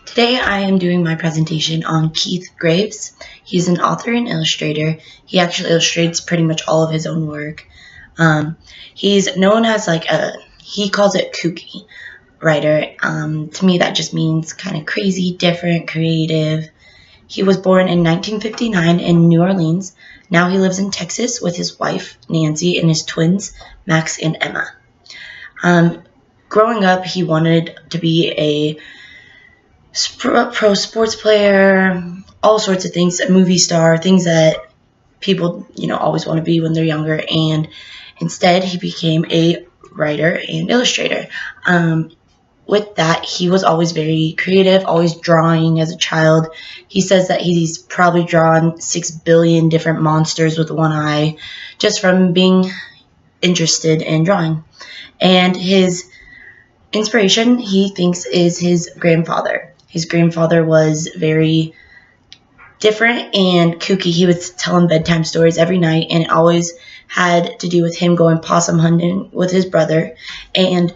Today I am doing my presentation on Keith Graves. He's an author and illustrator. He actually illustrates pretty much all of his own work. He's known as he calls it kooky writer. To me that just means kind of crazy, different, creative. He was born in 1959 in New Orleans. Now he lives in Texas with his wife, Nancy, and his twins, Max and Emma. Growing up, he wanted to be a pro sports player, all sorts of things, a movie star, things that people, always want to be when they're younger. And instead, he became a writer and illustrator. With that, he was always very creative, always drawing as a child. He says that he's probably drawn 6 billion different monsters with one eye just from being interested in drawing. And his inspiration, he thinks, is his grandfather. His grandfather was very different and kooky. He would tell him bedtime stories every night, and it always had to do with him going possum hunting with his brother. And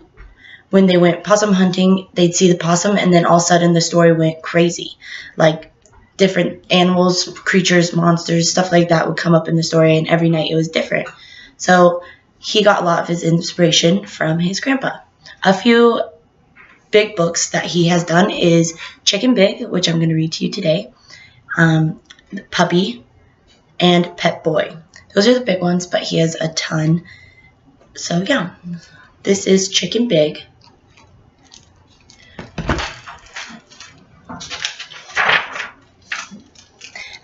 when they went possum hunting, they'd see the possum, and then all of a sudden the story went crazy. Like different animals, creatures, monsters, stuff like that would come up in the story, and every night it was different. So he got a lot of his inspiration from his grandpa. A few big books that he has done is Chicken Big, which I'm going to read to you today, Puppy, and Pet Boy. Those are the big ones, but he has a ton. So yeah, this is Chicken Big.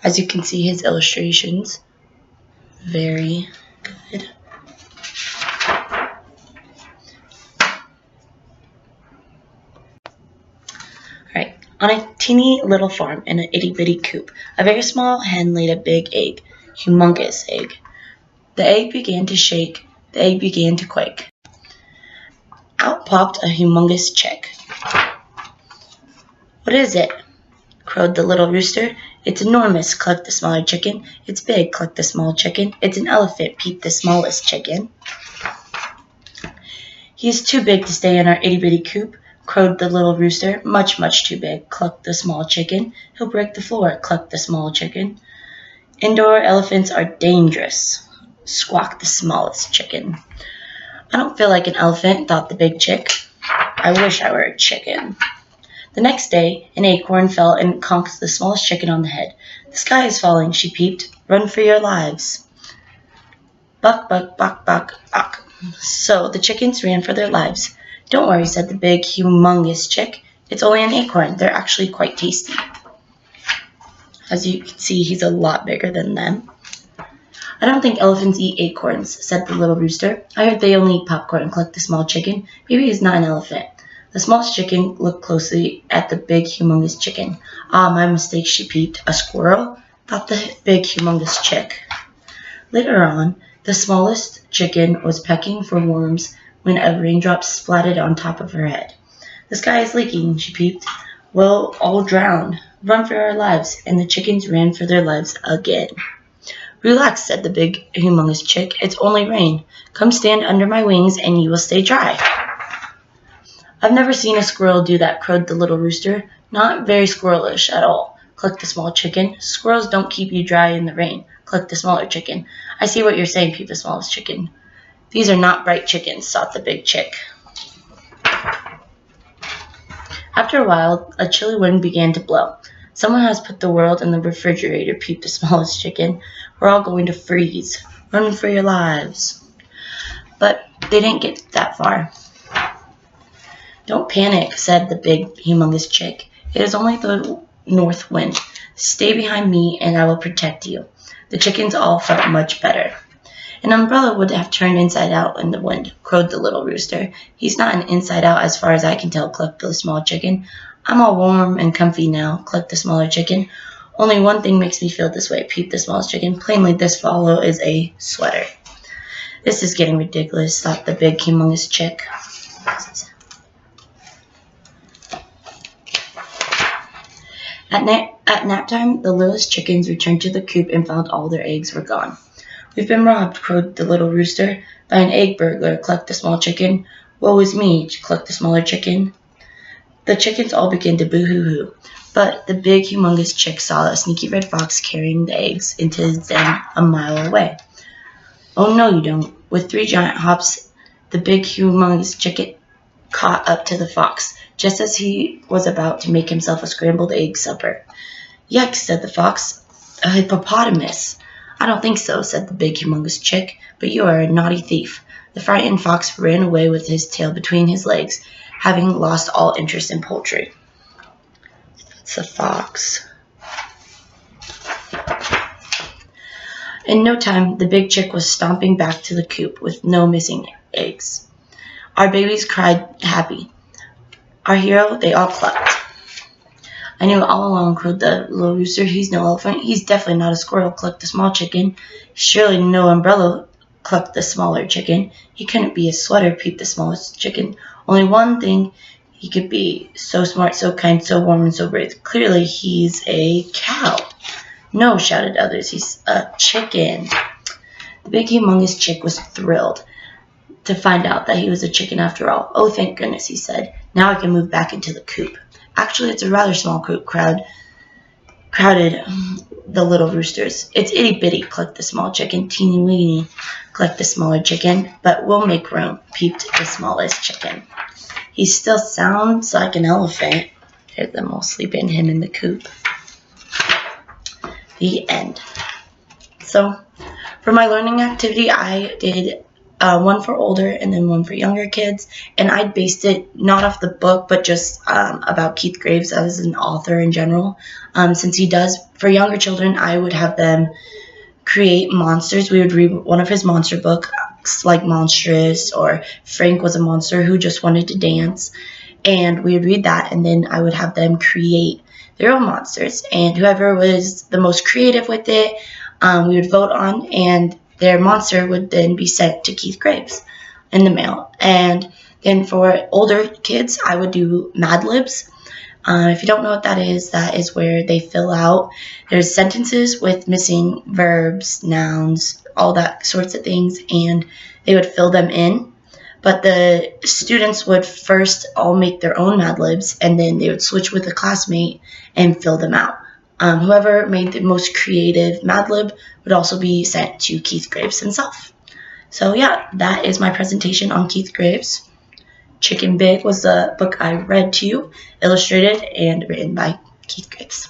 As you can see, his illustrations, very good. Alright, on a teeny little farm in an itty-bitty coop, a very small hen laid a big egg, humongous egg. The egg began to shake, the egg began to quake. Out popped a humongous chick. "What is it?" crowed the little rooster. "It's enormous," clucked the smaller chicken. "It's big," clucked the small chicken. "It's an elephant," peeped the smallest chicken. "He's too big to stay in our itty-bitty coop," crowed the little rooster. "Much, much too big," clucked the small chicken. "He'll break the floor," clucked the small chicken. "Indoor elephants are dangerous," squawked the smallest chicken. "I don't feel like an elephant," thought the big chick. "I wish I were a chicken." The next day, an acorn fell and conked the smallest chicken on the head. "The sky is falling," she peeped. "Run for your lives." Buck, buck, buck, buck, buck. So the chickens ran for their lives. "Don't worry," said the big, humongous chick. "It's only an acorn. They're actually quite tasty." As you can see, he's a lot bigger than them. "I don't think elephants eat acorns," said the little rooster. "I heard they only eat popcorn," clucked the small chicken. "Maybe he's not an elephant." The smallest chicken looked closely at the big, humongous chicken. "Ah, my mistake," she peeped. "A squirrel?" thought the big, humongous chick. Later on, the smallest chicken was pecking for worms when a raindrop splatted on top of her head. "The sky is leaking," she peeped. "We'll all drown. Run for our lives." And the chickens ran for their lives again. "Relax," said the big, humongous chick. "It's only rain. Come stand under my wings and you will stay dry." "I've never seen a squirrel do that," crowed the little rooster. "Not very squirrelish at all," clucked the small chicken. "Squirrels don't keep you dry in the rain," clucked the smaller chicken. "I see what you're saying," peeped the smallest chicken. "These are not bright chickens," thought the big chick. After a while, a chilly wind began to blow. "Someone has put the world in the refrigerator," peeped the smallest chicken. "We're all going to freeze. Run for your lives." But they didn't get that far. "Don't panic," said the big, humongous chick. "It is only the north wind. Stay behind me and I will protect you." The chickens all felt much better. "An umbrella would have turned inside out in the wind," crowed the little rooster. "He's not an inside out as far as I can tell," clucked the small chicken. "I'm all warm and comfy now," clucked the smaller chicken. "Only one thing makes me feel this way," peeped the smallest chicken. "Plainly this fellow is a sweater." "This is getting ridiculous," thought the big, humongous chick. At nap time, the littlest chickens returned to the coop and found all their eggs were gone. "We've been robbed," crowed the little rooster. "By an egg burglar," clucked the small chicken. "Woe is me," clucked the smaller chicken. The chickens all began to boo-hoo-hoo, but the big, humongous chick saw a sneaky red fox carrying the eggs into his den a mile away. Oh, no, you don't. With 3 giant hops, the big, humongous chicken caught up to the fox, just as he was about to make himself a scrambled egg supper. Yuck, said the fox. A hippopotamus. I don't think so, said the big, humongous chick, but you are a naughty thief. The frightened fox ran away with his tail between his legs, having lost all interest in poultry. That's the fox. In no time, the big chick was stomping back to the coop with no missing eggs. Our babies cried happy. Our hero, they all clucked. I knew all along, crowed the little rooster. He's no elephant. He's definitely not a squirrel, clucked the small chicken. Surely no umbrella, clucked the smaller chicken. He couldn't be a sweater, peeped the smallest chicken. Only one thing he could be, so smart, so kind, so warm, and so brave. Clearly he's a cow. No, shouted others, he's a chicken. The big, humongous chick was thrilled to find out that he was a chicken after all. Oh, thank goodness, he said. Now I can move back into the coop. Actually, it's a rather small coop, crowded the little roosters. It's itty-bitty, clucked the small chicken. Teeny-weeny, clucked the smaller chicken. But we'll make room, peeped the smallest chicken. He still sounds like an elephant. Here's them all sleeping, him in the coop. The end. So, for my learning activity, I did one for older and then one for younger kids, and I based it not off the book but just about Keith Graves as an author in general. Since he does, for younger children, I would have them create monsters. We would read one of his monster books like Monstrous, or Frank was a monster who just wanted to dance, and we would read that, and then I would have them create their own monsters, and whoever was the most creative with it, we would vote on, and their monster would then be sent to Keith Graves in the mail. And then for older kids, I would do Mad Libs. If you don't know what that is where they fill out, there's sentences with missing verbs, nouns, all that sorts of things, and they would fill them in. But the students would first all make their own Mad Libs, and then they would switch with a classmate and fill them out. Whoever made the most creative Mad Lib would also be sent to Keith Graves himself. So yeah, that is my presentation on Keith Graves. Chicken Big was the book I read to you, illustrated and written by Keith Graves.